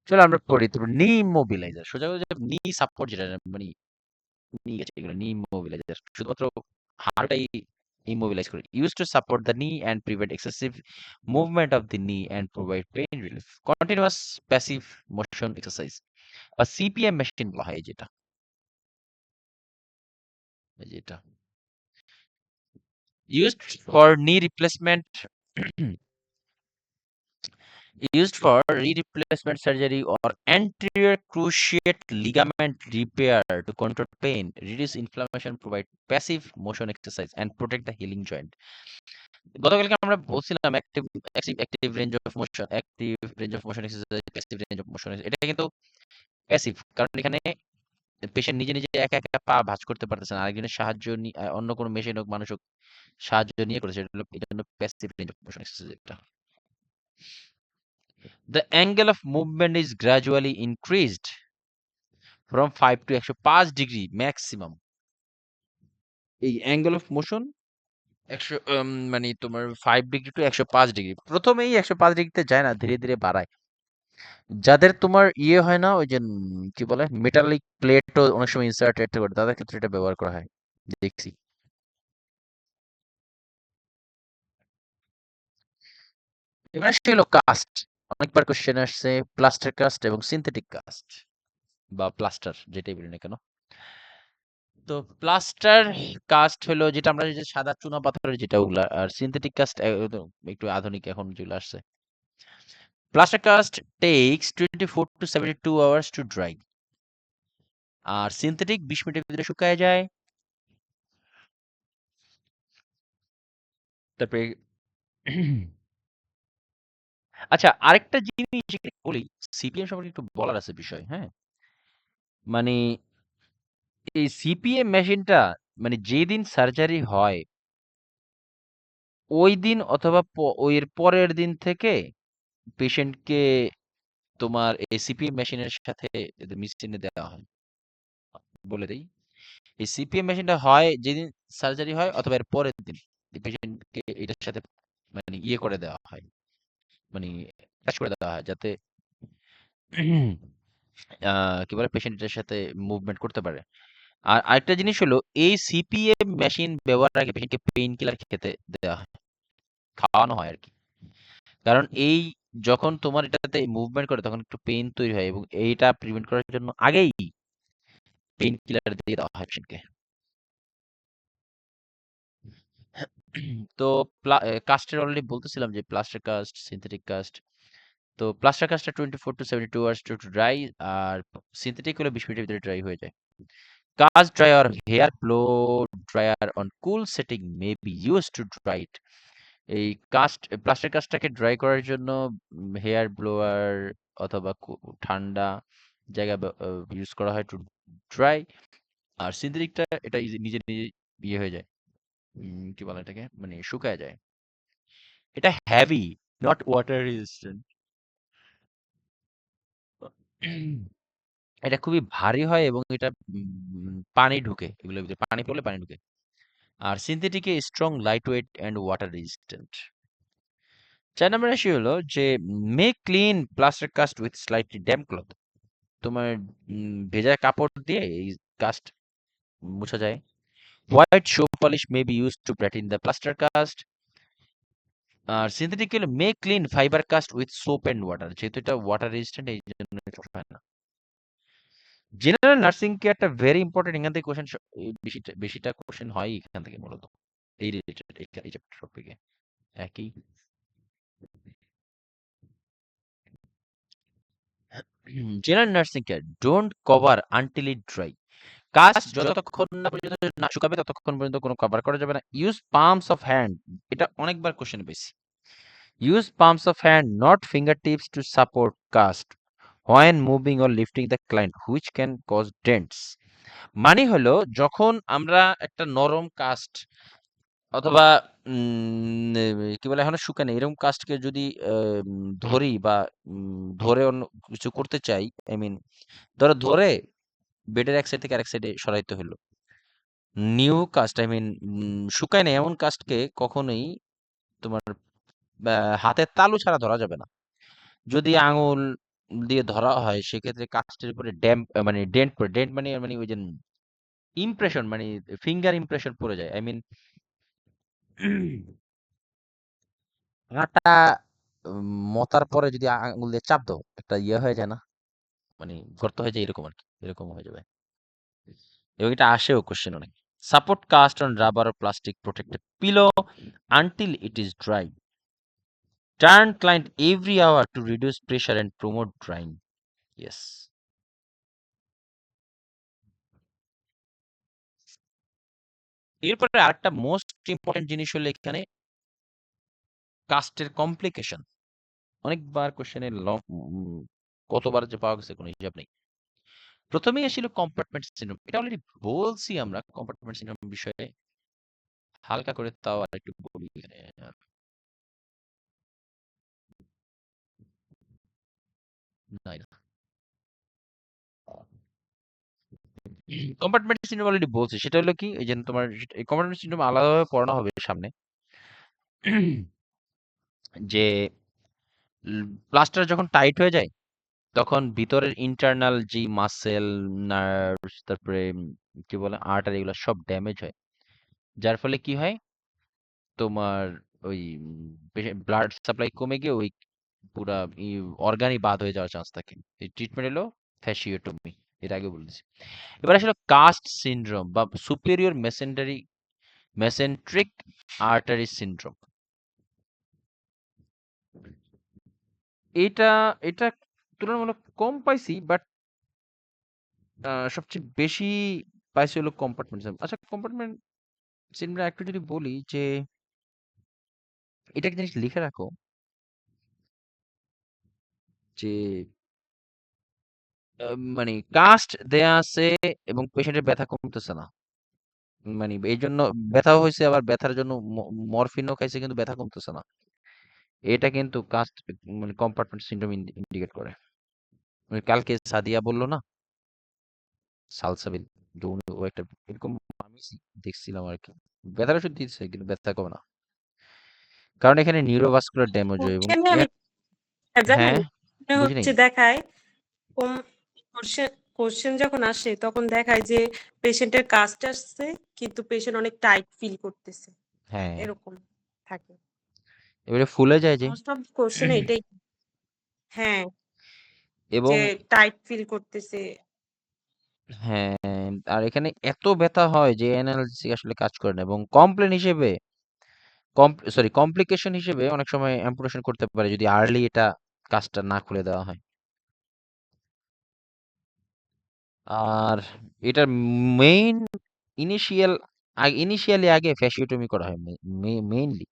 চলো আমরা পড়ি তারপর নি ইমোবিলাইজার সোজা কথা নি সাপোর্ট যেটা মানে নি আছে এগুলো নি ইমোবিলাইজার শুধুমাত্র হাড়টাই immobilize করে used to support the knee and prevent excessive movement of the knee and provide pain relief continuous passive motion exercise বা সিপিএম মেশিন বলা হয় যেটা যেটা used for knee replacement used for knee replacement surgery or anterior cruciate ligament repair to control pain, reduce inflammation, provide passive motion exercise, and protect the healing joint. গতকালকে আমরা বলছিলাম active range of motion exercise passive range of motion এটা কিন্তু passive কারণ এখানে patient নিজে নিজে একা একা পা ভাঁজ করতে পারতেছে না আরেকজনের সাহায্য অন্য কোনো মেশিন হোক মানুষ হোক সাহায্য নিয়ে করেছে এটা জন্য passive range of motion exercise এটা The angle of movement is gradually increased from 5 to 105 degree maximum. এই অ্যাঙ্গেল অফ মোশন 100 মানে তোমার 5 ডিগ্রি টু 105 ডিগ্রি প্রথমেই 105 ডিগ্রিতে যায় না ধীরে ধীরে বাড়ায় যাদের তোমার ইয়ে হয় না ওই যে কি বলে মেটালিক প্লেটও অনেক সময় ইনসার্টেড করে তাদের ক্ষেত্রে এটা ব্যবহার করা হয় দেখছি এবার আসছে হলো কাস্ট অনেকবার কোশ্চেন আসছে প্লাস্টার কাস্ট এবং সিনথেটিক কাস্ট বা প্লাস্টার যেটাই বলি না কেন তো প্লাস্টার কাস্ট হলো যেটা আমরা যে সাদা চুনা পাথরের যেটা ওগুলা আর সিনথেটিক কাস্ট একটু আধুনিক এখন যেগুলো আসছে plaster cast takes 24 to 72 hours to dry আর সিনথেটিক 20 মিনিটের ভিতরে শুকায় যায় তারপরে আচ্ছা আরেকটা জিনিস এখানে বলি সিপিএম সম্পর্কে একটু বলার আছে বিষয় হ্যাঁ মানে এই সিপিএম মেশিনটা মানে যেদিন সার্জারি হয় ওই দিন অথবা এর পরের দিন থেকে পেশেন্টকে তোমার এই সিপিএম মেশিনের সাথে মেশিনে দেওয়া হয় বলে দেই এই সিপিএম মেশিনটা হয় যেদিন সার্জারি হয় অথবা এর পরের দিন পেশেন্টকে এটার সাথে মানে ইয়ে করে দেওয়া হয় মানে কাজ করে দেওয়া হয় যাতে কি বলে পেশেন্ট এটার সাথে মুভমেন্ট করতে পারে আর আরেকটা জিনিস হলো এই সিপিএম মেশিন ব্যবহারের আগে পেশেন্টকে পেইন কিলার খেতে দেওয়া হয় খাওয়ানো হয় আর কি কারণ এই যখন তোমার এটাতে মুভমেন্ট করে তখন একটু পেইন তৈরি হয় এবং এইটা প্রিভেন্ট করার জন্য আগেই পেইন কিলার দিয়ে দেওয়া হয় পেশেন্টকে তো কাস্টের অলরেডি বলতেছিলাম যে প্লাস্টার কাস্ট সিনথেটিক কাস্ট তো প্লাস্টার কাস্টটা 24 to 72 hours টু ড্রাই আর সিনথেটিক হলে 20 মিনিটের ভিতরে ড্রাই হয়ে যায় cast dryer hair blow dryer on cool setting may be use to dry it এই প্লাস্টার কাস্টটাকে ড্রাই করার জন্য হেয়ার ব্লোয়ার অথবা ঠান্ডা জায়গা ইউজ করা হয় টু ড্রাই আর সিনথেটিকটা এটা নিজে নিজে ইয়ে হয়ে যায় কি বলে এটাকে মানে শুকায় যায় এটা হেভি নট ওয়াটার রেজিস্ট্যান্ট এটা খুবই ভারী হয় এবং এটা পানি ঢুকে এগুলোর ভিতরে পানি পড়লে পানি ঢুকে আর সিনথেটিকে strong light weight and water resistant 4 number রাশি হলো যে make clean plaster cast with slightly damp cloth তোমার ভেজা কাপড় দিয়ে এই কাস্ট মুছা যায় white shoe polish may be use to brighten the plaster cast আর সিনথেটিক হলো make clean fibre cast with soap and water যেহেতু এটা ওয়াটার রেজিস্ট্যান্ট এই জন্য সমস্যা হয় না জেনারেল নার্সিং কেয়ারটা ভেরি ইম্পর্টেন্ট এখান থেকে কোশ্চেন বেশিটা বেশিটা কোশ্চেন হয় এখান থেকে মূলত এই রিলেটেড এই চ্যাপ্টার টপিকে একই general nursing care don't cover until it dry কাজ যতক্ষণ না পর্যন্ত না শুকাবে ততক্ষণ পর্যন্ত কোনো কভার করা যাবে না ইউজ পামস অফ হ্যান্ড এটা অনেকবার কোশ্চেন পেয়েছি use palms of hand not finger tips to support cast when moving or lifting the client which can cause dents মানে হলো যখন আমরা একটা নরম কাস্ট অথবা কি বলে এখনো শুকায়নি এরকম কাস্টকে যদি ধরি বা ধরে অন্য কিছু করতে চাই আই মিন ধরে বেডের এক সাইড থেকে আরেক সাইডে সরাইতে হলো নিউ কাস্ট আই মিন শুকায় না এমন কাস্টকে কখনোই তোমার হাতের তালু ছাড়া ধরা যাবে না যদি আঙুল দিয়ে ধরা হয় সেক্ষেত্রে কাস্টের উপরে ড্যাম্প মানে ডেন্ট পড়ে, ডেন্ট মানে মানে ওই যে ইমপ্রেশন মানে ফিঙ্গার ইমপ্রেশন পড়ে যায়। আই মিন আটা মতার পরে যদি আঙুল দিয়ে চাপ দাও একটা ইয়ে হয়ে যায় না, মানে গর্ত হয়ে যায় এরকম আর কি, এরকম হয়ে যাবে। এবং এটা আসেও কোশ্চেন অনেক। Support cast on rubber plastic protected pillow until it is dry. Turn client every hour to reduce pressure and promote drying. Yes. এরপরে আরেকটা মোস্ট ইম্পর্টেন্ট জিনিস হলো এখানে কাস্টের কমপ্লিকেশন। অনেকবার কোশ্চেনের কতবার যে পাওয়া গেছে কোনো হিসাব নেই। প্রথমেই আসলে কম্পার্টমেন্ট সিনড্রোম, এটা অলরেডি বলছি আমরা কম্পার্টমেন্ট সিনড্রোম বিষয়ে হালকা করে, তাও আর একটু বলি এখানে। নাই না, কম্পার্টমেন্ট সিনড্রোম অলরেডি বলছি, সেটা হলো কি এই যে তোমার কম্পার্টমেন্ট সিনড্রোম আলাদাভাবে পড়ানো হবে সামনে। যে প্লাস্টার যখন টাইট হয়ে যায় তখন ভিতরের ইন্টারনাল যে মাসেল, নার্ভস, তারপরে কি বলে আর্টারি, এগুলো সব ড্যামেজ হয়। যার ফলে কি হয় তোমার ওই ব্লাড সাপ্লাই কমে গিয়ে ওই পুরা অর্গানই বাদ হয়ে যাওয়ার চান্স থাকে। এই ট্রিটমেন্ট হলো ফ্যাসিওটমি, এর আগে বলেছি। এবার আসলে কাস্ট সিনড্রোম বা সুপিরিয়র মেসেন্ট্রিক আর্টারি সিনড্রোম, এটা এটা তুলনামূলক কম পাইছি, বাট সবচেয়ে বেশি পাইছি হলো কম্পার্টমেন্ট সিনড্রোম। আচ্ছা, কম্পার্টমেন্ট সিনড্রোম একটু যদি বলি যে এটা একটা জিনিস লিখে রাখো যে মানে কাস্ট দেয়া আছে এবং পেশেন্টের ব্যথা কমতেছে না, মানে এই জন্য ব্যথাও হয়েছে, আবার ব্যথার জন্য মরফিনও খাইছে কিন্তু ব্যথা কমতেছে না, এটা কিন্তু কাস্ট মানে কম্পার্টমেন্ট সিনড্রোম ইন্ডিকেট করে। মানে কালকে সাদিয়া বললো না সালসাবিল, যে ও একটা এরকম আমি দেখছিলাম আর কি, ব্যথার ওষুধ দিচ্ছে কিন্তু ব্যথা কমে না, কারণ এখানে নিউরোভাস্কুলার ড্যামেজ হয় এবং ওখানে আমি জানেন হ্যাঁ বুঝি নাই। হচ্ছে দেখায় কোশ্চেন কোশ্চেন যখন আসে তখন দেখায় যে পেশেন্টের কাস্ট আসছে কিন্তু পেশেন্ট অনেক টাইট ফিল করতেছে, হ্যাঁ, এরকম থাকে এবারে ফুলে যায় যে মোস্ট অফ কোশ্চেন এটাই। হ্যাঁ, এবং যে টাইট ফিল করতেছে। হ্যাঁ, আর এখানে এত ব্যথা হয় যে অ্যানালজেসিক আসলে কাজ করে না, এবং কমপ্লেন হিসেবে কমপ্লিকেশন হিসেবে অনেক সময় অ্যাম্পুটেশন করতে পারে যদি আর্লি এটা কাজটা না খুলে দেওয়া হয়। আর এটার মেইন ইনিশিয়াল ইনিশিয়ালি আগে ফ্যাসিওটমি করা হয় মেইনলি।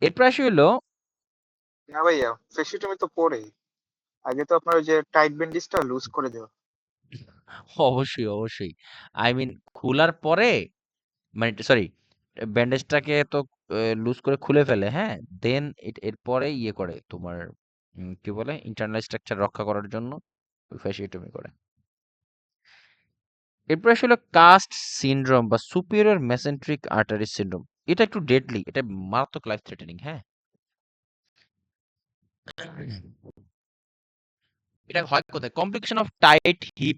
এরপর আসে হলো না ভাইয়া, ফ্লেক্সিটমি তো পরেই। আগে তো আপনার ওই যে টাইট ব্যান্ডেজটা লুজ করে দেওয়া। অবশ্যই অবশ্যই, আই মিন খোলার পরে মানে সরি ব্যান্ডেজটাকে তো লুজ করে খুলে ফেলে, হ্যাঁ, দেন এরপরে ইয়ে করে তোমার কি বলে ইন্টারনাল স্ট্রাকচার রক্ষা করার জন্য ফ্যাসিওটমি করে। এরপর আসলে কাস্ট সিনড্রোম বা সুপিরিয়র মেসেন্ট্রিক আর্টারি সিনড্রোম, এটা একটু ডেডলি, এটা মারাত্মক লাইফ থ্রেটেনিং। হ্যাঁ, এটা হয় কোথায়? Complication of tight hip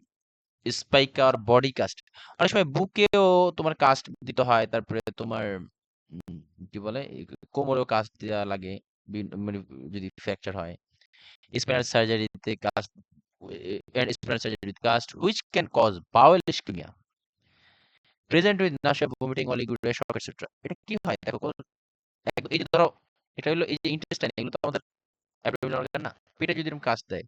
spica আর বডি কাস্ট, অনেক সময় বুকেও তোমার কাস্ট দিতে হয়, তারপরে তোমার কি বলে কোমরেও কাস্ট দেওয়া লাগে মানে যদি ফ্র্যাকচার হয়। স্পাইনাল সার্জারিতে cast, spinal surgery with cast which can cause bowel ischaemia present with nausea vomiting oliguria shock etcetera. এটা কি হয় দেখো, এই যে ধরো এটা হলো এই যে ইন্টেস্টাইন, এগুলো তো আমাদের অ্যাবডোমিনাল অর্গান না, পেটে যদি এরকম কাস্ট দেয়,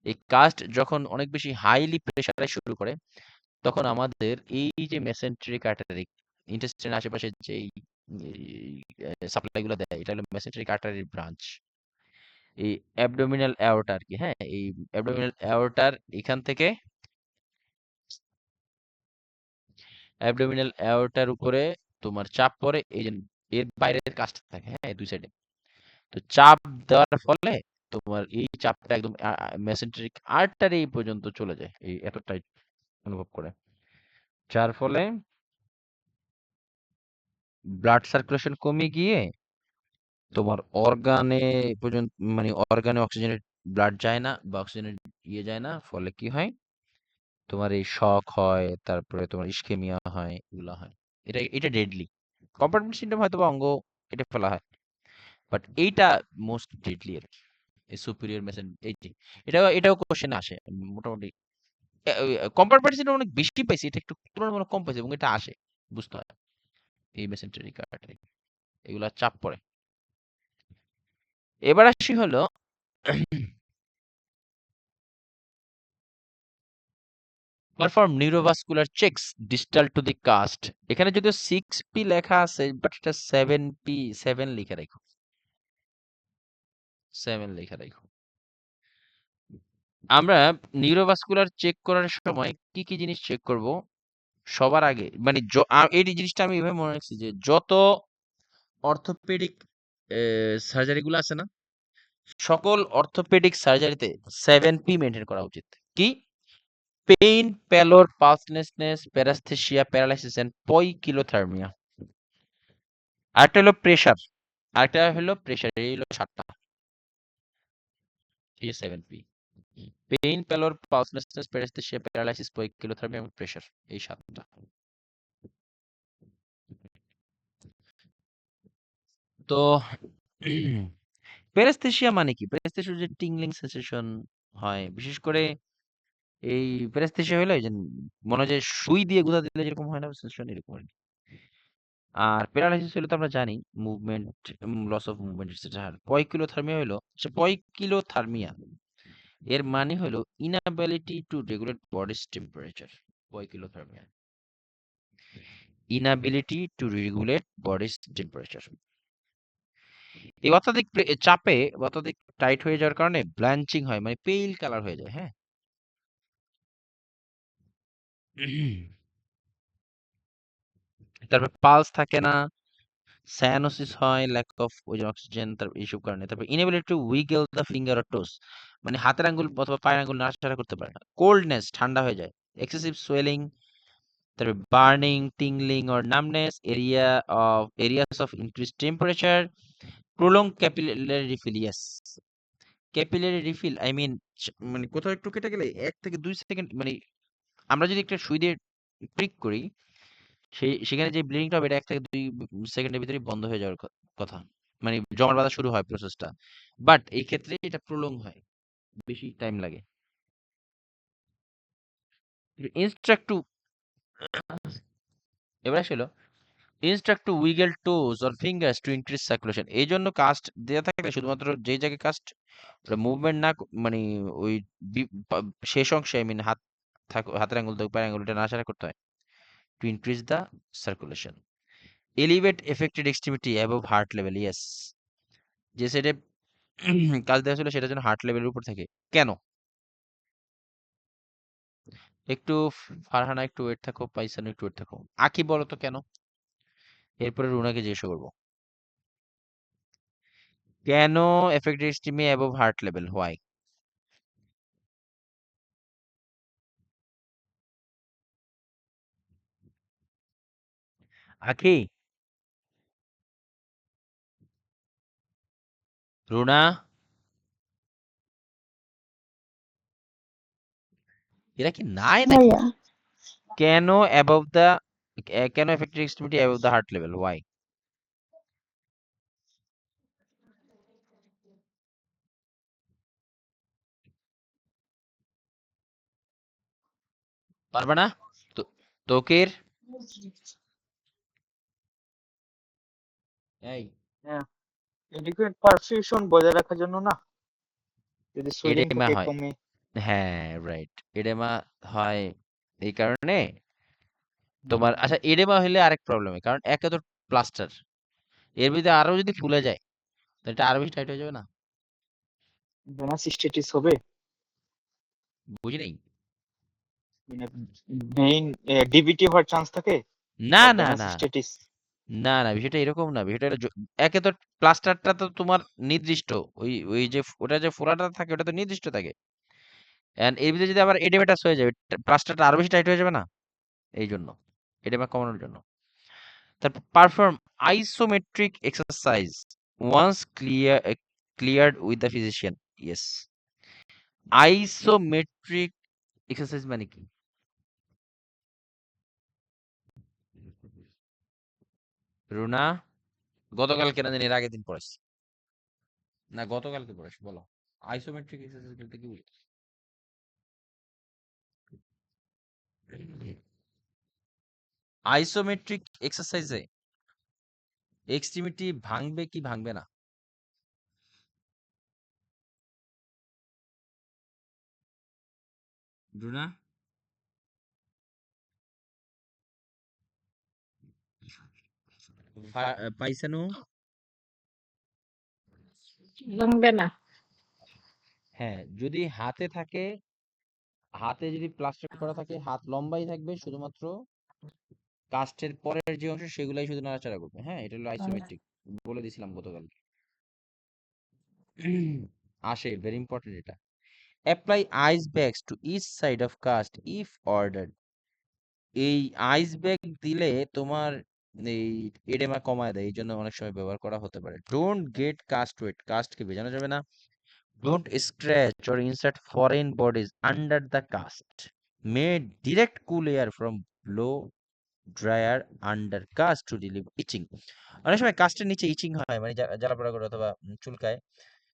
এই কাস্ট যখন অনেক বেশি হাইলি প্রেসারাইজ শুরু করে তখন আমাদের এই যে মেসেন্ট্রিক আর্টারি ইন্টেস্টাইনের আশেপাশে যে সাপ্লাই গুলো দেয়, এটা হলো মেসেন্ট্রিক আর্টারির ব্রাঞ্চ, এই অ্যাবডোমিনাল অ্যাওর্টা আর কি। হ্যাঁ, এই অ্যাবডোমিনাল অ্যাওর্টার এখান থেকে অ্যাবডোমিনাল অ্যাওর্টার উপরে তোমার চাপ পড়ে, এই যে এর বাইরের কাজটা থাকে, হ্যাঁ, দুই সাইডে। তো চাপ দেওয়ার ফলে তোমার এই চাপটা একদম মেসেন্ট্রিক আর্টারি পর্যন্ত চলে যায়, এই এতটাই অনুভব করে, যার ফলে ব্লাড সার্কুলেশন কমে গিয়ে তোমার অর্গানে পর্যন্ত মানে অর্গানে অক্সিজেনের ব্লাড যায় না বা অক্সিজেনের যায় না, ফলে কি হয়, তোমার এই শক হয়, তারপরে তোমার ইসকেমিয়া হয়, এগুলো হয়। এটা ডেডলি। কম্পার্টমেন্ট সিন্ড্রোম হয়তো বা অঙ্গ কেটে ফেলা হয়, বাট এইটা মোস্ট ডেডলি আর কি, এই সুপিরিয়র মেসেন এইটি। এটাও কোশ্চেনে আসে মোটামুটি। কম্পার্টমেন্ট সিন্ড্রোম অনেক বেশি পাইছি, এটা একটু তুলনামূলক কম পাইছি, এবং এটা আসে, বুঝতে হয় এই মেসেন্টারি আর্টারি, এগুলা চাপ পড়ে। এবার আসি হলো perform neurovascular checks distal to the cast. এখানে যদিও 6P লেখা আছে, বাট এটা 7P, 7 লিখে রাখো, 7 লিখে রাখো। আমরা নিউরোভাস্কুলার চেক করার সময় কি কি জিনিস চেক করব? সবার আগে মানে এই জিনিসটা আমি এভাবে মনে রাখছি যে যত অর্থোপেডিক সার্জারি গুলো আছে না, সকল অর্থোপেডিক সার্জারিতে 7P মেনটেন করা উচিত। কি? Pain, pallor, pulselessness, paraesthesia, paralysis and poikilothermia. আরেকটা হলো প্রেসার, এই হলো 7টা, এই যে 7P। Pain, pallor, pulselessness, paraesthesia, paralysis, পয়কিলোথার্মিয়া এবং প্রেসার, এই 7টা। তো প্যারাস্থেসিয়া মানে কি? প্যারাস্থেসিয়া যে টিংলিং সেন্সেশন হয়, বিশেষ করে এই প্যারাস্থেসিয়া হলো এই যে মনে হয় যে সুই দিয়ে গুঁতা দিলে যেরকম হয় না সেন্সেশন, এরকম আর কি। আর প্যারালাইসিস হলো তো আমরা জানি movement, loss of movement etcetera. আর পয়কিলোথার্মিয়া হলো, পয়কিলোথার্মিয়া এর মানে হলো inability to regulate body's temperature. Poikilothermia, inability to regulate body's temperature. এই অত্যাধিক চাপে, অত্যাধিক টাইট হয়ে যাওয়ার কারণে ব্লাঞ্চিং হয়, মানে পেইল কালার হয়ে যায়। হ্যাঁ, তারপর পালস থাকে না, সায়ানোসিস হয়, ল্যাক অফ ওই যে অক্সিজেন, তারপর এইসব কারণে। তারপর inability to wiggle the finger or toes, মানে হাতের আঙ্গুল অথবা পায়ের আঙ্গুল নাড়াচাড়া করতে পারে না। কোল্ডনেস, ঠান্ডা হয়ে যায়। এক্সেসিভ সোয়েলিং, তারপর burning, tingling or numbness, areas of increase temperature, prolong capillary refill. Yes, capillary refill I mean, মানে কোথাও একটু কেটে গেলে 1 থেকে 2 সেকেন্ড, মানে আমরা যদি একটা সুই দিয়ে প্রিক করি, সেখানে যে ব্লিডিংটা হবে এটা 1 থেকে 2 সেকেন্ডের ভিতরেই বন্ধ হয়ে যাওয়ার কথা, মানে জমাট বাঁধা শুরু হয় প্রসেসটা। বাট এই ক্ষেত্রে এটা প্রলং হয়, বেশি টাইম লাগে। ইনস্ট্রাক্ট টু, এবার আসলে instruct to wiggle toes or fingers to increase circulation. এই জন্য কাস্ট দেওয়া থাকলে শুধুমাত্র যেই জায়গায় কাস্ট মুভমেন্ট না মানে ওই শেষ অংশে, আই মিন হাতের আঙ্গুল থেকে পায়ের আঙ্গুলটা নাড়াচাড়া করতে হয়, to increase the circulation. Elevate affected extremity above heart level. Yes, যে সাইডে কাজ দেওয়া ছিল সেটা যেন হার্ট লেভেলের উপর থাকে। কেন? একটু ফারহানা একটু ওয়েট থাকো, পাইসান একটু ওয়েট থাকো। আকি বলো তো কেন? এরপরে রুনাকে জিজ্ঞেস করবো কেন affected extremity above heart level, why? Aki, Runa, এরা কি নাই নাকি? ভাইয়া কেন অ্যাবভ দ্য, কেন affected extremity above the heart level, why? পারবে না? তোকের এই হ্যাঁ, এডিকুয়েট পারফিউশন বজায় রাখার জন্য না, যদি সুইলিং এডেমা থাকে হয়। কমে। হ্যাঁ, রাইট, এডেমা হয় এই কারণে তোমার। আচ্ছা, এডেমা হলে আরেক প্রবলেম, কারণ একে তো প্লাস্টার, এর ভিতরে আরো যদি ফুলে যায় তো এটা আরো বেশি টাইট হয়ে যাবে না? ভেনাসিস্টেটিস হবে, বুঝি নাই। মানে ভেইন ডিভিটি হওয়ার চান্স থাকে, না বা না না ভেনাসিস্টেটিস। না না, বিষয়টা এরকম না। বিষয়টা হলো একে তো প্লাস্টারটা তো তোমার নির্দিষ্ট, ওই ওই যে ওটা যে ফোড়াটা থাকে ওটা তো নির্দিষ্ট থাকে, এন্ড এর ভিতরে যদি আবার এডেমাটাস হয়ে যাবে, প্লাস্টারটা আরো বেশি টাইট হয়ে যাবে না? এই জন্য এডেমা কমানোর জন্য। তারপর perform isometric exercise once cleared with the physician. Yes, isometric exercise মানে কি? রুনা, গতকালকে না জানি এর আগের দিন পড়াইছি। না গতকালকে পড়াইছি, বলো। আইসোমেট্রিক এক্সারসাইজ বলতে কি বুঝো? আইসোমেট্রিক এক্সারসাইজে এক্সট্রিমিটি ভাঙবে কি ভাঙবে না? রুনা, পাইসানু? ভাঙবে না। হ্যাঁ, যদি হাতে থাকে, হাতে যদি প্লাস্টার করা থাকে, হাত লম্বাই থাকবে, শুধুমাত্র কাস্টের পরের যে অংশ সেগুলাই শুধু নাড়াচাড়া করবে। হ্যাঁ, এটা হলো আইসোমেট্রিক, বলে দিছিলাম গতকাল। আসে, ভেরি ইম্পর্টেন্ট এটা। Apply ice bags to each side of cast if ordered. এই আইস ব্যাগ দিলে তোমার এই এডেমা কমায় দেয়, এই জন্য অনেক সময় ব্যবহার করা হতে পারে। ডোন্ট গেট কাস্ট ওয়েট, কাস্টকে ভেজানো যাবে না। Don't scratch or insert foreign bodies under the cast. Made direct cool air from blow dryer under cast to relieve itching. অনেক সময় কাস্টের নিচে ইচিং হয়, মানে জ্বালা পোড়া করে অথবা চুলকায়,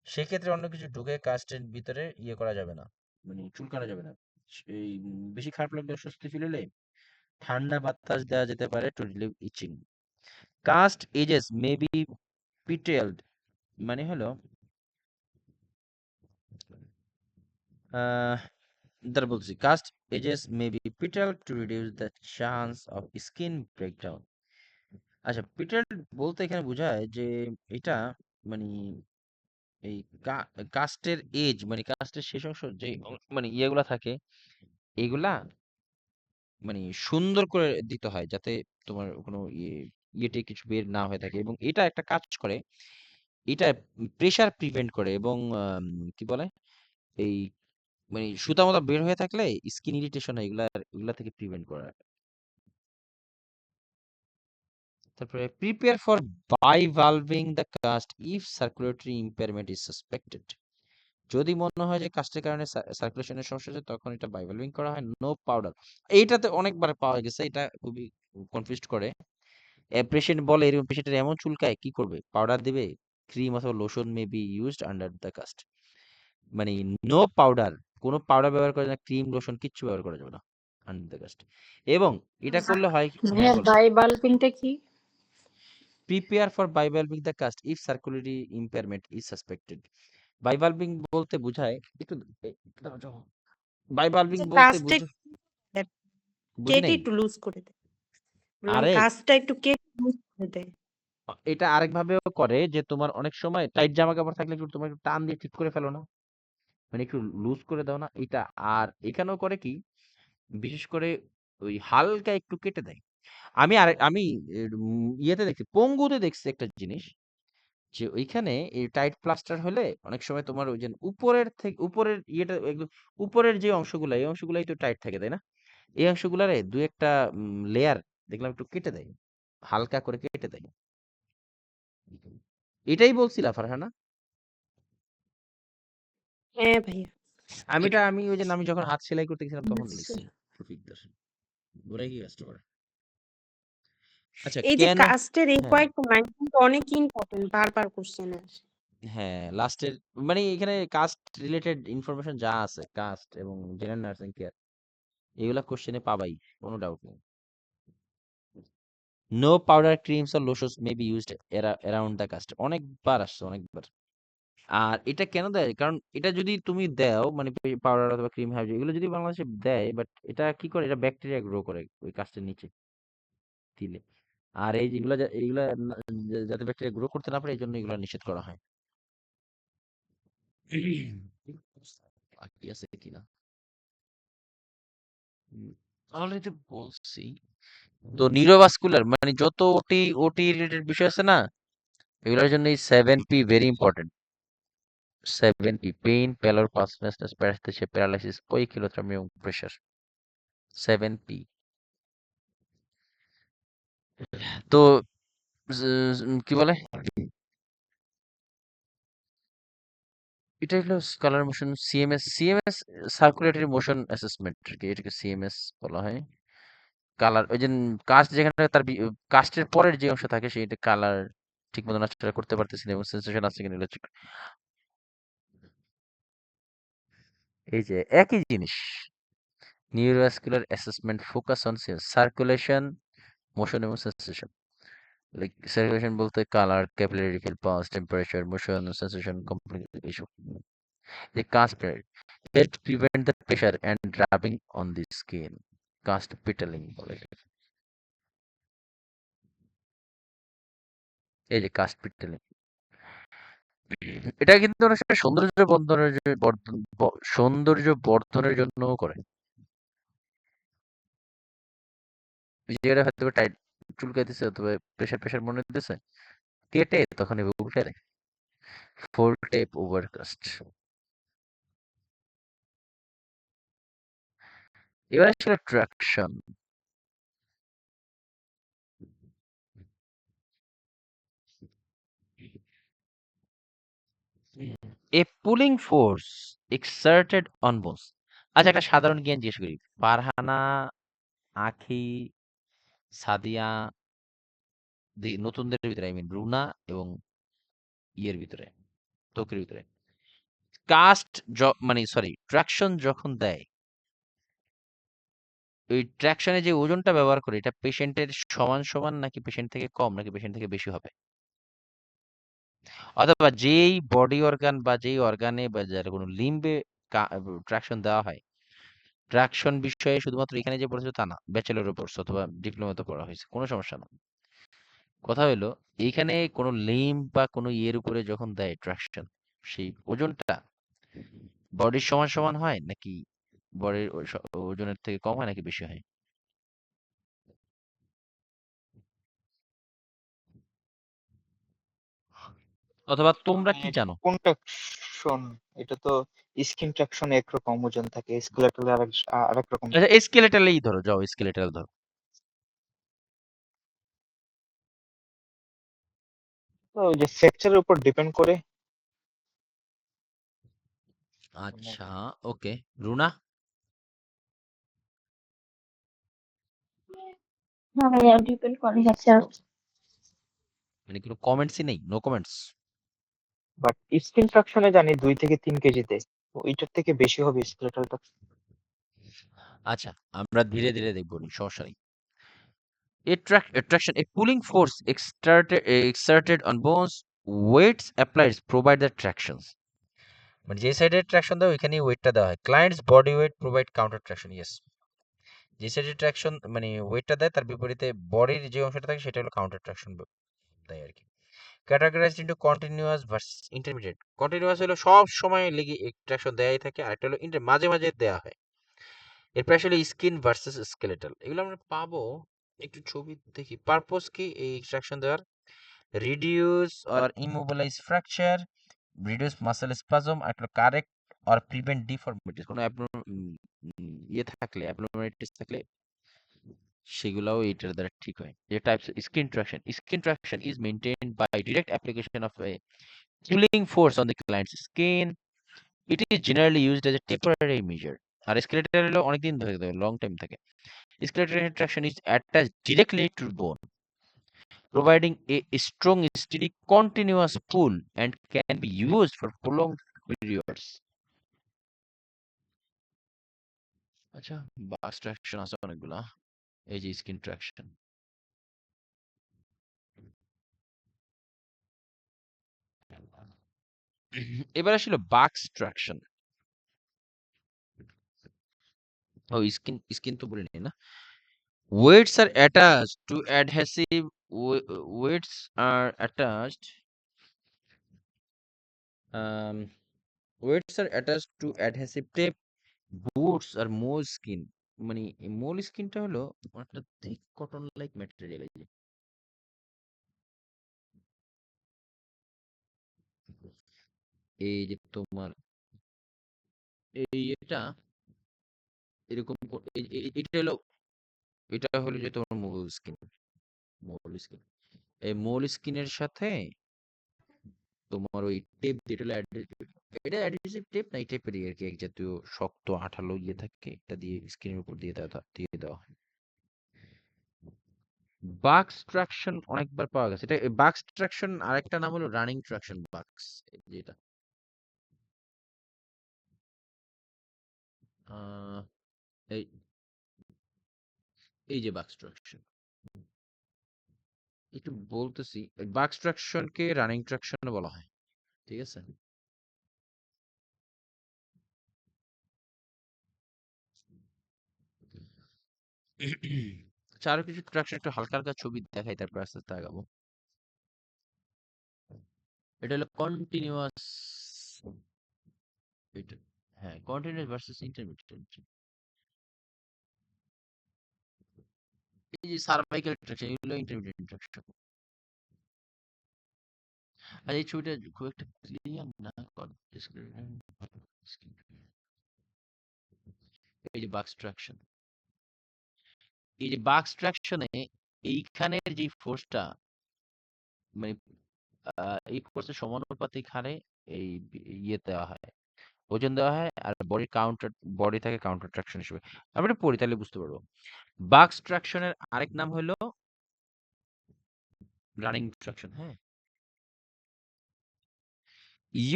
সেক্ষেত্রে অন্য কিছু ঢুকে কাস্টের ভিতরে ইয়ে করা যাবে না, মানে চুলকানো যাবে না। এই বেশি খারাপ লাগলে, অস্বস্তি ফিল হলে ঠান্ডা বাতাস দেওয়া যেতে পারে to relieve itching. Cast edges may be petalled, মানে হলো দ্বারা বলছি, cast edges may be petalled to reduce the chance of skin breakdown. আচ্ছা, পিটেলড বলতে এখানে বোঝায় যে এটা মানে এই কাস্টের এজ, মানে কাস্টের শেষ অংশ যে মানে ইয়েগুলা থাকে, এগুলা মানে সুন্দর করে দিতে হয়, যাতে তোমার কোনো ইয়েতে কিছু বের না হয়ে থাকে, এবং এটা একটা কাজ করে, এটা প্রেসার প্রিভেন্ট করে, এবং কি বলে, এই মানে সুতা মতো বের হয়ে থাকলে স্কিন ইরিটেশন হয়, এগুলা এগুলা থেকে প্রিভেন্ট করা। তারপরে prepare for bivalving the cast if circulatory impairment is suspected. যদি মনে হয় যে কাস্টের কারণে সার্কুলেশনের সমস্যা হচ্ছে, তখন এটা বাইভালভিং করা হয়। নো পাউডার, এইটাতে অনেকবার পাওয়া গেছে, এটা খুবই কনফিউজ করে। পেশেন্ট বলে এরকম, পেশেন্টের এমন চুলকায়, কি করবে? পাউডার দিবে? ক্রিম অথবা lotion may be used under the cast. মানে নো পাউডার, কোনো পাউডার ব্যবহার করা যাবে না, ক্রিম লোশন কিচ্ছু ব্যবহার করা যাবে না আন্ডার দ্য কাস্ট। এবং এটা করলে হয়, হ্যাঁ ভাইয়া বল। বাইবাল্বিংটা কি? Prepare for bivalving the cast if circulatory impairment is suspected. Bivalving বলতে বোঝায়, একটু বাইভালভিং বলতে কাজটা বুঝো, বুঝি কেটে নাই। একটু লুজ করে দেয়, বললাম আরে কাজটা একটু কেটে লুজ করে দেয়। এটা আরেক ভাবেও করে, যে তোমার অনেক সময় টাইট জামা কাপড় থাকলে একটু তোমার একটু টান দিয়ে ঠিক করে ফেলো না, মানে একটু লুজ করে দাও না, এটা। আর এখানেও করে কি, বিশেষ করে ওই হালকা একটু কেটে দেয়। আমি ইয়েতে দেখছি, পঙ্গুতে দেখছি একটা জিনিস, যে ওইখানে এই টাইট প্লাস্টার হলে অনেক সময় তোমার ওই যে উপরের থেকে উপরের ইয়েটা একদম উপরের যে অংশগুলো, এই অংশগুলাই তো টাইট থাকে, তাই না? এই অংশগুলারে দুই একটা লেয়ার দেখলাম একটু কেটে দেয়, হালকা করে কেটে দেয়। এটাই বলছিলা ফারহানা? হ্যাঁ ভাইয়া। আমি ওই যে আমি যখন হাত সেলাই করতে গেছিলাম তখন দেখছি রফিকদার, ওরাই কি কাস্টমার। আচ্ছা, এই যে কেন? কাস্টের এই হ্যাঁ, কয়েকটা লাইন কিন্তু অনেক ইম্পর্টেন্ট, বারবার কোশ্চেনে আসে। হ্যাঁ, লাস্টের মানে এখানে কাস্ট রিলেটেড ইনফরমেশন যা আছে, কাস্ট এবং জেনারেল নার্সিং কেয়ার, এগুলা কোশ্চেনে পাবাই, কোনো ডাউট নেই। No powder creams or lotions may be used around the cast, অনেকবার আসছে, অনেকবার। আর এটা কেন দেয়? কারণ এটা যদি তুমি দাও, মানে পাউডার অথবা ক্রিম হাইড্রো এগুলো যদি বাংলাদেশে দেয়, বাট এটা কি করে, এটা ব্যাকটেরিয়া গ্রো করে ওই কাস্টের নিচে দিলে। আর এই যেগুলো এইগুলা যাতে ব্যাকটেরিয়া গ্রো করতে না পারে, এই জন্য এগুলো নিষেধ করা হয়। বাকি আছে কিনা অলরেডি বলছি। তো নিউরোভাস্কুলার মানে যত ওটি ওটি রিলেটেড বিষয় আছে না, এগুলোর জন্য এই 7P very important. 7P, pain, pallor, pulselessness, paraesthesia, paralysis, poikilothermia এবং প্রেশার। 7P। তো কি বলে, এটা হলো colour motion CMS circulatory motion assessment এটাকে সিএমএস বলা হয়। কালার ওই যে কাস্ট যেখানে তার কাস্টের পরের যে অংশ থাকে সেটা কালার ঠিক মতো নষ্ট করতে পারতেছি না এবং সেন্সেশন আছে কিনা এগুলো check করি। এই যে একই জিনিস neurovascular assessment focus on circulation motion এবং সেন্সেশন। লাইক সার্কুলেশন বলতে colour capillary fill pulse temperature motion sensation complete এইসব। The cast help prevent the pressure and rubbing on the skin. Cast pittling বলে এটাকে। এই যে কাস্ট পিটলিং এটা কিন্তু অনেক সময় সৌন্দর্য বর্ধনের জন্য করে। এই জায়গাটা হয়তো টাইট চুলকাইতেছে অথবা প্রেশার মনে হইতেছে কেটে তখন এভাবে উঠে দেয় ফোল টেপ ওভারকাস্ট। এবার আসলে traction. A pulling force exerted on bones. আচ্ছা একটা সাধারণ জ্ঞান জিজ্ঞেস করি, ফারহানা, আখি, সাদিয়া, নতুনদের ভিতরে আই মিন রুনা এবং ইয়ের ভিতরে ত্বকের ভিতরে কাস্ট মানে সরি ট্রাকশন যখন দেয় ওই ট্রাকশনে যে ওজনটা ব্যবহার করে এটা পেশেন্টের সমান সমান নাকি পেশেন্ট থেকে কম নাকি পেশেন্ট থেকে বেশি হবে, অথবা যেই বডি অর্গান বা যেই অর্গানে বা যার কোনো লিম্বে ট্রাকশন দেওয়া হয়, ট্রাকশন বিষয়ে শুধুমাত্র এখানে যে পড়েছে তা না, ব্যাচেলরও পড়ছে অথবা ডিপ্লোমাতে পড়া হয়েছে, কোনো সমস্যা না। কথা হলো এইখানে কোনো লিম্ব বা কোনো ইয়ের উপরে যখন দেয় ট্রাকশন সেই ওজনটা বডির সমান সমান হয় নাকি বডির ওজনের থেকে কম হয় নাকি বেশি হয়? অথবা তোমরা কি এটা জানো? কোন ট্রাকশন? এটা তো স্কিন ট্রাকশন একরকম ওজন থাকে, স্কেলেটাল আরেক রকম আচ্ছা থাকে। স্কেলেটালেই ধরো, যাও স্কেলেটাল ধরো। তো ওই যে ফ্র্যাকচারের উপর ডিপেন্ড করে। আচ্ছা ওকে, রুনা হ্যাঁ ভাইয়া ডিপেন্ড করে যাচ্ছে। মানে কোনো কমেন্টসই নেই, নো কমেন্টস। বাট স্কিন ট্রাকশনে জানি 2 থেকে 3 কেজিতে, তো ওইটার থেকে বেশি হবে স্কেলেটাল ট্রাকশন। আচ্ছা আমরা ধীরে ধীরে দেখবো, সমস্যা নেই। Attraction, a pulling force exerted on bones, weights applied provide the tractions. মানে যে সাইডে ট্রাকশন দেওয়া ওইখানেই ওয়েটটা দেওয়া হয়। Clients body weight provide counter traction. Yes, যে সাইডে ট্রাকশন মানে ওয়েটটা দেয় তার বিপরীতে বডির যে অংশটা থাকে সেটা হলো কাউন্টার ট্রাকশন দেয় আর কি। Categorised into continuous versus intermediate. Continuous হলো সব সময় লেগে ট্রাকশন দেয়াই থাকে, আর একটা হলো মাঝে মাঝে দেওয়া হয়। এরপর আসলে স্কিন ভার্সেস স্কেলেটাল, এগুলো আমরা পাবো। একটু ছবি দেখি পারপোজ কি এই এক্সট্রাকশন দেওয়ার। Reduce or immobilise fracture, reduce muscle spasm, আর কারেক্ট অর প্রিভেন্ট ডিফর্মিটিস। কোনো ইয়ে থাকলে অ্যাবনর্মালিটিস থাকলে সেগুলাও এইটার দ্বারা ঠিক হয়। যে types skin traction is maintained by direct application of a cooling force on the client's skin. It is generally used as a temporary measure. আর স্কেলেটাল হলো অনেকদিন ধরে লং টাইম থাকে। Skeletal traction is attached directly to bone, providing a strong, steady, continuous pull and can be used for prolonged periods. আচ্ছা বাস traction আছে অনেকগুলা, এই যে স্কিন ট্রাকশন। এবার আসলে বাক্স ট্রাকশন। ও স্কিন তো বলি নাই না। Weights are attached to adhesive weights are attached um, weights are attached to adhesive tape, boots আর মোল স্কিন। মানে মোল স্কিনটা হলো একটা thick cotton like material। এই যে তোমার এটা এরকম এটা হলো যে তোমার মোল স্কিন এই মোল স্কিনের সাথে তোমার ওই টেপ দিয়ে এটা অ্যাডহেসিভ টেপ না, এই টেপেরই আর কি, এক জাতীয় শক্ত আঠালো ইয়ে থাকে, এটা দিয়ে স্ক্রিনের উপর দিয়ে দেওয়া হয়। বাক্স ট্রাকশন অনেকবার পাওয়া গেছে। এটা বাক্স ট্রাকশন আরেকটা নাম হলো রানিং ট্রাকশন বাক্স, যেটা আহ, এই এই যে বাক্স ট্রাকশন, একটু বলতেছি, বাক্স ট্রাকশনকে রানিং ট্রাকশন বলা হয়, ঠিক আছে? আচ্ছা, আরো কিছু ট্রাকশন একটু হালকা হালকা ছবি দেখাই, তারপর আস্তে আস্তে আগাবো। এটা হলো কন্টিনিউয়াস, এটা হ্যাঁ কন্টিনিউয়াস ভার্সেস ইন্টারমিটেন্ট। এই যে সার্ভাইকাল ট্রাকশন, এগুলো ইন্টারমিটেন্ট ট্রাকশন। আর এই ছবিটা খুব একটা ক্লিয়ার না, এই যে বাক্স ট্রাকশন, এই যে বাক্স ট্রাকশনে এইখানের যে ফোর্সটা, মানে এই ফোর্সের সমানুপাতিক হারে এই ইয়ে দেওয়া হয়, ওজন দেওয়া হয়, আর বডি থাকে কাউন্টার ট্রাকশন হিসেবে। আমরা এটা পড়ি তাহলে বুঝতে পারবো। বাক্স ট্রাকশনের আরেক নাম হলো রানিং ট্রাকশন, হ্যাঁ।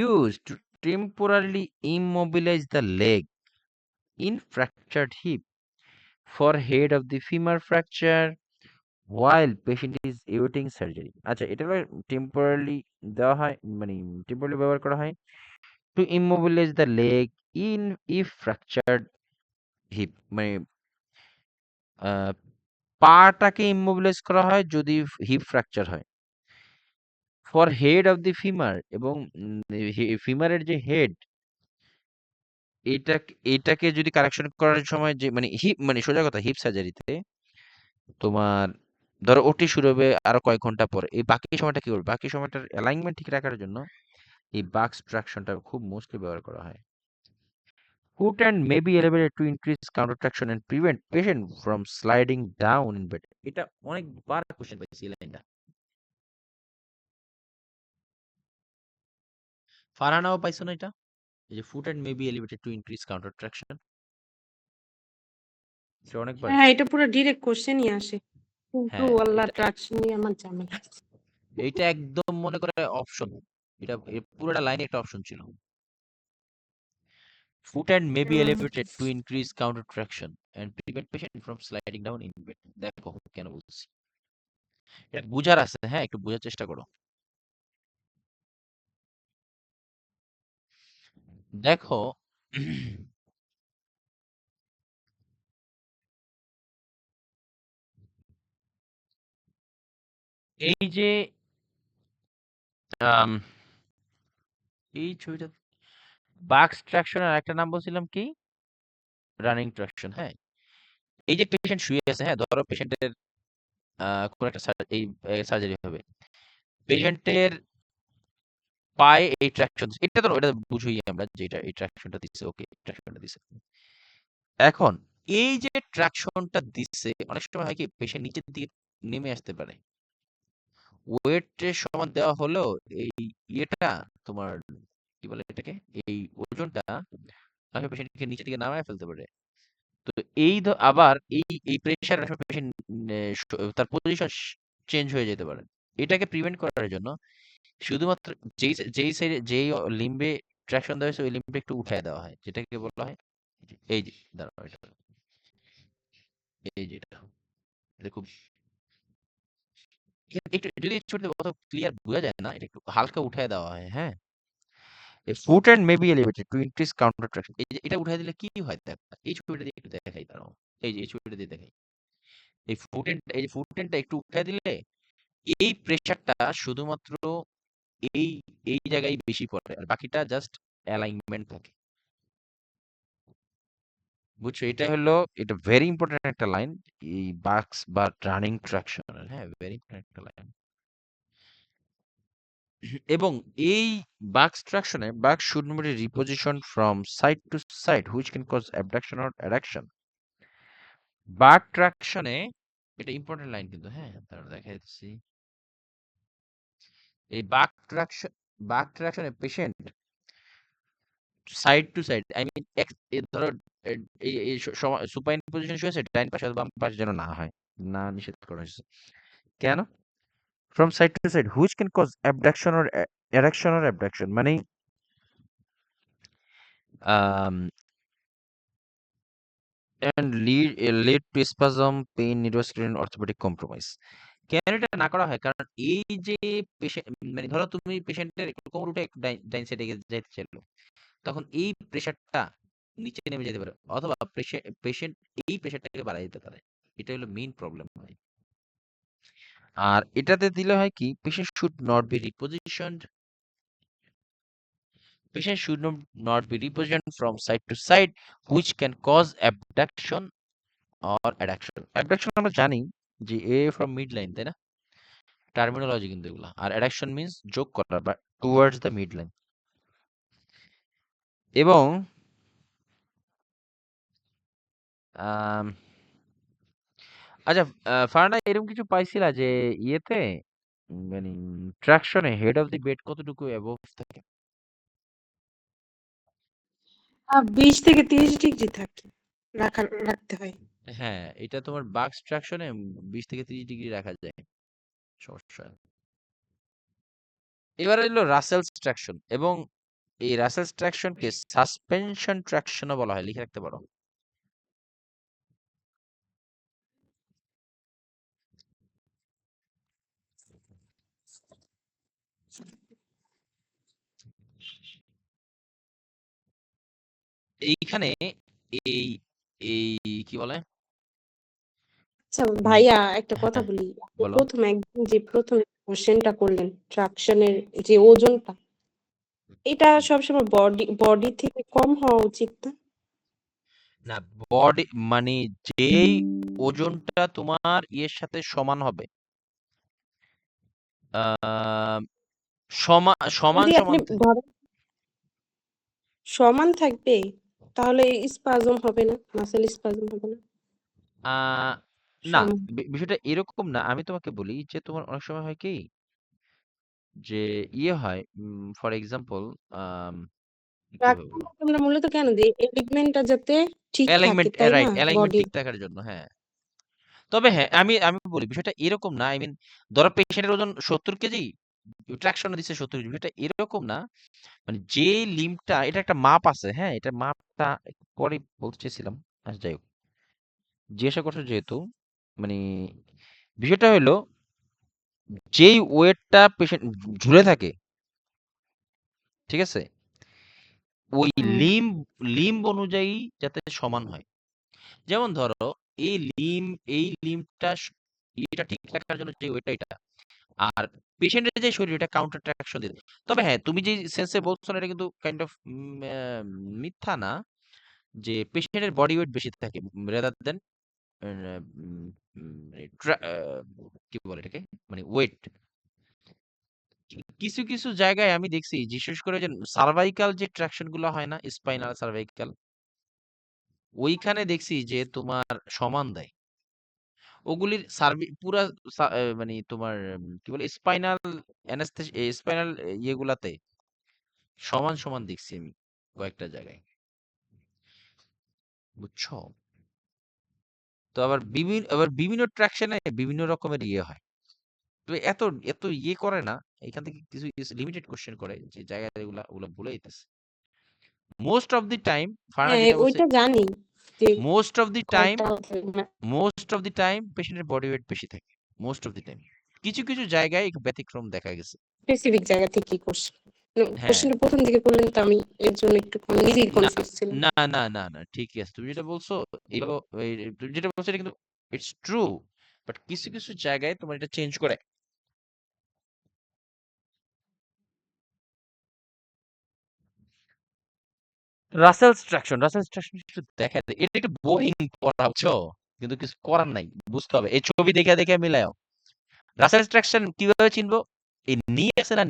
Used to temporarily immobilize the leg in fractured hip for head of the femur fracture while patient is awaiting surgery. আচ্ছা, এটা হলো টেম্পোরারি দেওয়া হয়, মানে টেম্পোরারি ব্যবহার করা হয় two immobilize the leg in if fractured hip, মানে পাটাকে ইমোবিলাইজ করা হয় যদি হিপ ফ্র্যাকচার হয়। For head of the femur, এবং ফিমারের যে হেড, এটা এটাকে যদি কারেকশন করার সময়, যে মানে হিপ, মানে সোজা কথা, হিপ সার্জারিতে তোমার ধরো ওটি শুরু হবে আরো কয়েক ঘন্টা পরে, এই বাকি সময়টা কি করবে, বাকি সময়টার অ্যালাইনমেন্ট ঠিক রাখার জন্য এই বাক্স ট্রাকশনটা খুব মোস্টলি ব্যবহার করা হয়। Foot and may be elevated to increase counter traction and prevent patient from sliding down in bed. এটা অনেকবার কোশ্চেন পাইছি এই লাইনটা। ফারহানাও পাইছো না এটা? এই যে foot end may be elevated to increase counter traction, এটা অনেকবার। হ্যাঁ, এটা পুরো ডিরেক্ট কোশ্চেনই আসে। কিন্তু হ্যাঁ, আল্লাহ এটা ট্রাকশন নিয়ে আমার ঝামেলা আছে। এইটা একদম মনে করে অপশন, এটা পুরোটা লাইনে একটা অপশন ছিল। Foot end may be elevated to increase counter traction and prevent patient from sliding down in bed. দেখো কেন বলছি, এটা বুঝার আছে, হ্যাঁ একটু বোঝার চেষ্টা করো। দেখো এই যে আম, এই ছবিটা বাক্স ট্রাকশনের আরেকটা নাম বলছিলাম কি, রানিং ট্রাকশন, হ্যাঁ। এই যে পেশেন্ট শুয়ে আছে, হ্যাঁ ধরো পেশেন্টের কোন একটা এই সার্জারি হবে, পেশেন্টের পায়ে এই ট্রাকশন, এটা ধরো এটা বুঝুই আমরা যে এটা এই ট্রাকশনটা দিচ্ছে, ওকে ট্রাকশনটা দিচ্ছে। এখন এই যে ট্রাকশনটা দিচ্ছে, অনেক সময় হয় কি পেশেন্ট নিচের দিকে নেমে আসতে পারে, ওয়েটের সমান দেওয়া হলো এই ইয়েটা তোমার কি বলে এটাকে, এই ওজনটা পেশেন্টকে নিচের দিকে নামায় ফেলতে পারে। তো এই আবার এই প্রেসার পেশেন্ট তার পজিশন চেঞ্জ হয়ে যেতে পারে। এটাকে প্রিভেন্ট করার জন্য শুধুমাত্র যেই সাইডে যেই লিম্বে ট্রাকশন দেওয়া হয়েছে ওই লিম্বে একটু উঠায় দেওয়া হয়, যেটাকে বলা হয় এই যে দাঁড়াও, এই যে এটা খুব একটু যদি ছোট কত ক্লিয়ার বোঝা যায় না, এটা একটু হালকা উঠায় দেওয়া হয়, হ্যাঁ। এই foot end may be elevated to increase counter traction, এই যে এটা উঠায় দিলে কি হয় দেখ, এই ছবিটা দিয়ে একটু দেখাই, দাঁড়াও এই যে এই ছবিটা দিয়ে দেখাই, এই যে ফুট এন্ডটা একটু উঠায় দিলে এই প্রেসারটা শুধুমাত্র এই এই জায়গায় বেশি পড়ে, আর বাকিটা জাস্ট অ্যালাইনমেন্ট থাকে, বুঝছো? এটা হলো, এটা ভেরি ইম্পর্টেন্ট একটা লাইন এই বাক্স বা রানিং ট্রাকশনের, হ্যাঁ ভেরি ইম্পর্টেন্ট একটা লাইন। এবং এই বাক্স ট্রাকশনে Buck's should not be reposition from side to side which can cause abduction or adduction. Buck ট্রাকশনে, এটা ইম্পর্টেন্ট লাইন কিন্তু, হ্যাঁ তাহলে দেখা যাচ্ছি, এই বাক ট্রাকশনে patient side to side, I mean ধরো এই সুপাইন পজিশন শুয়েছে, ডাইন পাশে আর বাম পাশে যেন না হয়, না নিষেধ করা হয়েছে। কেন? From side to side which can cause abduction or erection or abduction, মানে and lead to spasm, pain, neuroscreen, orthopedic compromise. কেন এটা না করা হয়? কারণ এই যে মানে ধরো তুমি পেশেন্টের কোমর উঠে ডাইন সাইডে যাইতে চাইলো, তখন এই প্রেশারটা নিচে নেমে যেতে পারে, অথবা পেশেন্ট এই প্রেশারটাকে বাড়াই দিতে পারে। এটা হলো মেইন প্রবলেম হয়। আর এটাতে দিলে হয় কি, patient should not be repositioned, patient should not be repositioned from side to side, which can cause abduction or adduction. Abduction আমরা জানি যে a from midline, তাই না? টার্মিনোলজি কিন্তু এগুলা। আর adduction means যোগ করা বা towards the midline। এবং আচ্ছা, ফারহানা এরকম কিছু পাইছিলা যে ইয়েতে মানে ট্রাকশনে হেড অফ দি বেড কতটুকু অ্যাবভ থাকে? 20 থেকে 30 ডিগ্রি থাকে রাখতে হয়। হ্যাঁ, এটা তোমার বাক্স ট্রাকশনে 20 থেকে 30 ডিগ্রি রাখা যায়, সমস্যা। এবার হলো রাসেলস ট্রাকশন, এবং এই রাসেলস ট্রাকশনকে সাসপেনশন ট্রাকশনও বলা হয়, লিখে রাখতে পারো। এইখানে এই এই কি বলে, আচ্ছা ভাইয়া একটা কথা হ্যাঁ বলি, আপনি বলো। প্রথমে একদম যে প্রথম কোশ্চেনটা করলেন ট্রাকশনের যে ওজনটা, এটা সবসময় বডি থেকে কম হওয়া উচিত না? না, বডি মানে যেই ওজনটা তোমার ইয়ের সাথে সমান হবে, সমান সমান যদি আপনি সমান ধরেন সমান থাকবে তাহলে স্পাজম হবে না, মাসেল স্পাজম হবে না? না, সমান। বিষয়টা এরকম না। আমি তোমাকে বলি যে তোমার অনেক সময় হয় কি, যে ইয়ে হয়, ফর এক্সাম্পল কিভাবে বলবো, ট্রাকশন আমরা মূলত কেন দিই? এলিগমেন্টটা যাতে ঠিক থাকে, অ্যালাইনমেন্ট, তাই না? Right, alignment body. ঠিক থাকার জন্য, হ্যাঁ। তবে হ্যাঁ, আমি আমি বলি বিষয়টা এরকম না, আই মিন ধরো পেশেন্টের ওজন 70 কেজি, ট্রাকশনে দিচ্ছে 70 কেজি, বিষয়টা এরকম না। মানে যে লিম্বটা, এটা একটা মাপ আছে, হ্যাঁ, এটা মাপটা একটু পরে বলতে চেয়েছিলাম। আচ্ছা যাই হোক, জিজ্ঞাসা করছো যেহেতু, মানে বিষয়টা হলো যেই ওয়েটটা পেশেন্ট ঝুলে থাকে, ঠিক আছে, ওই হুম। লিম্ব অনুযায়ী যাতে সমান হয়। যেমন ধরো এই লিম্বটা এটা ঠিক রাখার জন্য যে ওয়েটটা এটা, আর পেশেন্টের যে শরীর, এটা কাউন্টার ট্রাকশন দিতে। তবে হ্যাঁ, তুমি যে সেন্সে বলছো না, এটা কিন্তু কাইন্ড অফ মিথ্যা না, যে পেশেন্টের বডি ওয়েট বেশি থাকে রেদার দেন কি বলে এটাকে, মানে ওয়েট। কিছু কিছু জায়গায় আমি দেখছি, বিশেষ করে যে সার্ভাইকাল যে ট্রাকশন গুলো হয় না, স্পাইনাল সার্ভাইকাল, ওইখানে দেখছি যে তোমার সমান দেয়। ওগুলির পুরা মানে তোমার কি বলে স্পাইনাল স্পাইনাল ইয়েগুলাতে সমান সমান দেখছি আমি কয়েকটা জায়গায়, বুঝছো? তো আবার বিভিন্ন ট্রাকশনে বিভিন্ন রকমের ইয়ে হয়। তো এত এত ইয়ে করে না, এখান থেকে কিছু লিমিটেড কোশ্চেন করে যে জায়গা এগুলা ওগুলা বলে দিতেছে। Most of the time, Farhana হ্যাঁ যেটা বলছে, ওইটা জানি যে মোস্ট অফ দি টাইম কয়টা পেশেন্টের বডি ওয়েট বেশি থাকে, মোস্ট অফ দি টাইম। কিছু কিছু জায়গায় একটু ব্যতিক্রম দেখা গেছে। স্পেসিফিক জায়গা থেকে কোশ্চেন, হ্যাঁ, কোশ্চেনটা প্রথম দিকে করলেন তো আমি এর জন্য একটু নিজেই না কনফিউজ ছিলাম। না না না না, ঠিকই আছে, তুমি যেটা বলছো, তুমি যেটা বলছো এটা কিন্তু ইটস ট্রু, বাট কিছু কিছু জায়গায় তোমার এটা চেঞ্জ করে। রাসেলস ট্রাকশন একটু দেখা যায়, এটা একটু বোরিং পড়া, বুঝছো? কিন্তু কিছু করার নাই, বুঝতে হবে, এই ছবি দেখে দেখে মিলাও। রাসেলস ট্রাকশন কিভাবে চিনবো? এই নি আছে না,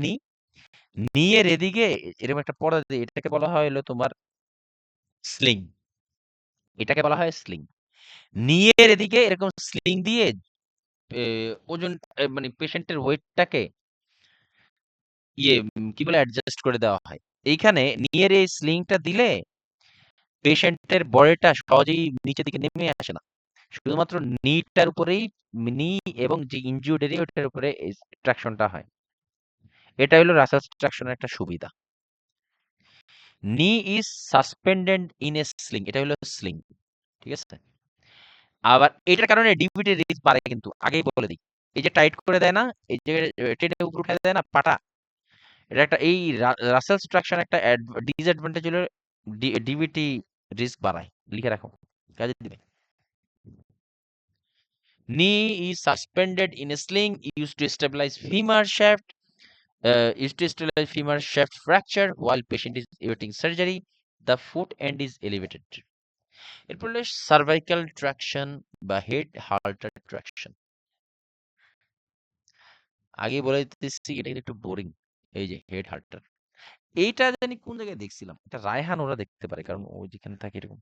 নি এর এদিকে এরকম একটা পর্দা দিয়ে, এটাকে বলা হয় হলো তোমার স্লিং, এটাকে বলা হয় স্লিং। নি এর এদিকে এরকম স্লিং দিয়ে ওজন মানে পেশেন্টের ওয়েটটাকে ইয়ে কি বলে অ্যাডজাস্ট করে দেওয়া হয়। এইখানে নিয়ের এই স্লিংটা দিলে পেশেন্টের বডিটা সহজেই নিচের দিকে নেমে আসে না, শুধুমাত্র নিটার উপরেই, নি এবং যে ইনজিউর্ড এরিয়া ওটার উপরে ট্রাকশনটা হয়। এটা হলো রাসেলস ট্রাকশনের একটা সুবিধা। নি is suspended in a sling, এটা হলো স্লিং, ঠিক আছে। আবার এটার কারণে ডিভিটি রিস্ক বাড়ে, কিন্তু আগেই বলে দিই, এই যে টাইট করে দেয় না, এই যে টেনে উপরে উঠে দেয় না পাটা, এটা একটা এই রাসেলস ট্রাকশন একটা ডিসঅ্যাডভান্টেজ হলো ডিভিটি রিস্ক বাড়ায়। লিখে রাখো, কাজে দিবে। Knee is suspended in a sling used to stabilize femur shaft, fracture while patient is awaiting surgery. The foot end is elevated. এরপর হলো cervical traction বা head halter traction। আগে বলে দিতেছি, এটা কিন্তু একটু বোরিং। এই যে হেড হাল্টার, এইটা জানি কোন জায়গায় দেখছিলাম, এটা রায়হান ওরা দেখতে পারে, কারণ ওই যেখানে থাকে এরকম।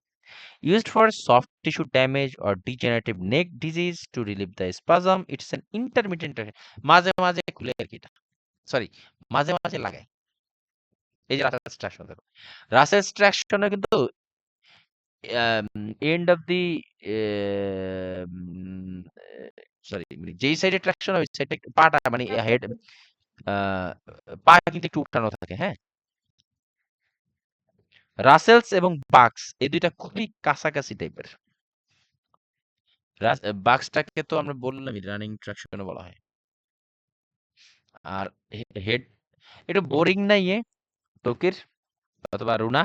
Used for soft tissue damage or degenerative neck disease to relieve the spasm. It's an intermittent traction. মাঝে মাঝে খুলে আর কি, এটা সরি মাঝে মাঝে লাগায়। এই যে রাসেলস ট্রাকশন, দেখো রাসেলস ট্রাকশনে কিন্তু এন্ড অফ দি সরি যেই সাইডে ট্রাকশন ওই সাইডে পাটা মানে হেড পা কিন্তু একটু উঠানো থাকে, হ্যাঁ। রাসেলস এবং বাক্স এই দুইটা খুবই কাছাকাছি টাইপের। বাক্সটাকে তো আমরা বললাম রানিং ট্রাকশন বলা হয়। আর হেড একটু বোরিং নাই তকির অথবা রুনা?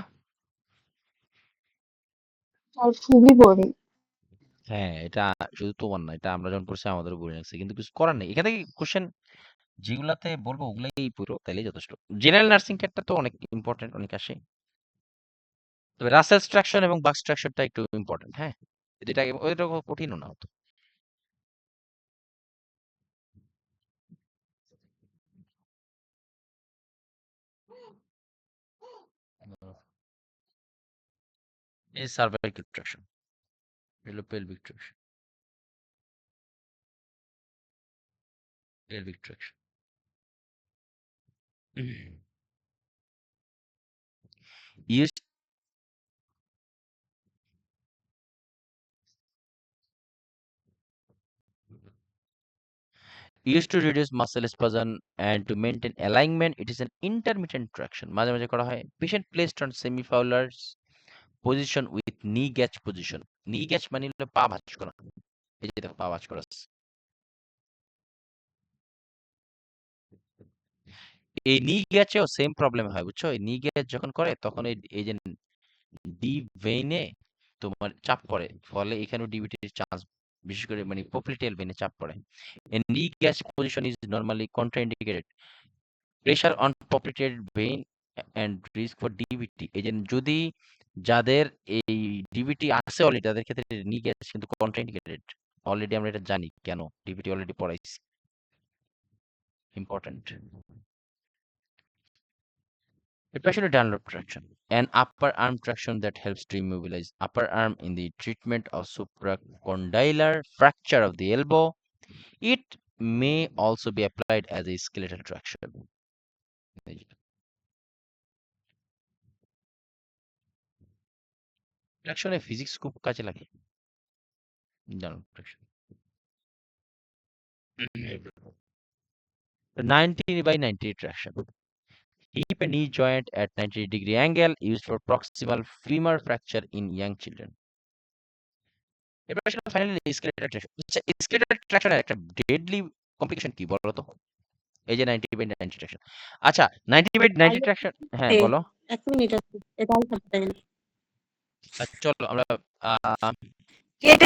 আর খুবই বোরিং। হ্যাঁ, এটা শুধু তোমার না, এটা আমরা যখন পড়ছি আমাদেরও বোরিং লাগছে, কিন্তু কিছু করার নেই। এখান থেকে কোশ্চেন যেগুলাতে বলবো ওগুলাই পুরো তাইলেই যথেষ্ট। জেনারেল নার্সিং কেয়ারটা তো অনেক ইম্পর্টেন্ট, অনেক আসে। তবে রাসেলস ট্রাকশন এবং বাক্স ট্রাকশনটা একটু ইম্পর্টেন্ট, হ্যাঁ। এটা ওইটা কঠিনও না হতো। এই সার্ভাইকাল ট্রাকশন, এগুলো pelvic traction, pelvic traction. Used to reduce muscle spasm and to maintain alignment. It is an intermittent traction. মাঝে মাঝে করা হয়। Patient placed on semi-fowler position with knee gauge position. Knee gauge মানে হলো পা ভাঁজ করা। এই যে দেখো পা ভাঁজ করা আছে। এই নি গ্যাচেও সেম প্রবলেম হয়, বুঝছো? এই নি গ্যাচ যখন করে তখন এই যে ডিপ ভেইনে তোমার চাপ পড়ে, ফলে এখানেও ডিভিটির চান্স, বিশেষ করে মানে পপ্লিটেল ভেইনে চাপ পড়ে। And knee gatch position is normally contraindicated. Pressure on popliteal vein and risk for DVT. এই যে যদি যাদের এই ডিভিটি আছে অলরেডি, তাদের ক্ষেত্রে নি গ্যাচ কিন্তু কন্ট্রাইন্ডিকেটেড। অলরেডি আমরা এটা জানি কেন, ডিভিটি অলরেডি পড়াইছি, important. Especially Dunlop traction, an upper arm traction that helps to immobilize upper arm in the treatment of supracondylar fracture of the elbow. It may also be applied as a skeletal traction. Traction physics খুব কাজে লাগে। Dunlop traction. 90/90 traction. Hip and knee joint at 90-degree angle used for proximal femur fracture in young children. এবার আসলে finally skeletal traction. আচ্ছা, skeletal ট্রাকশনের একটা deadly complication কি বলো তো? এই যে 90/90 ট্রাকশন। আচ্ছা, 90/90 ট্রাকশন, হ্যাঁ বলো। 1 মিনিট আছে, এটা আর থাকতে দেন। চলো আমরা কেটে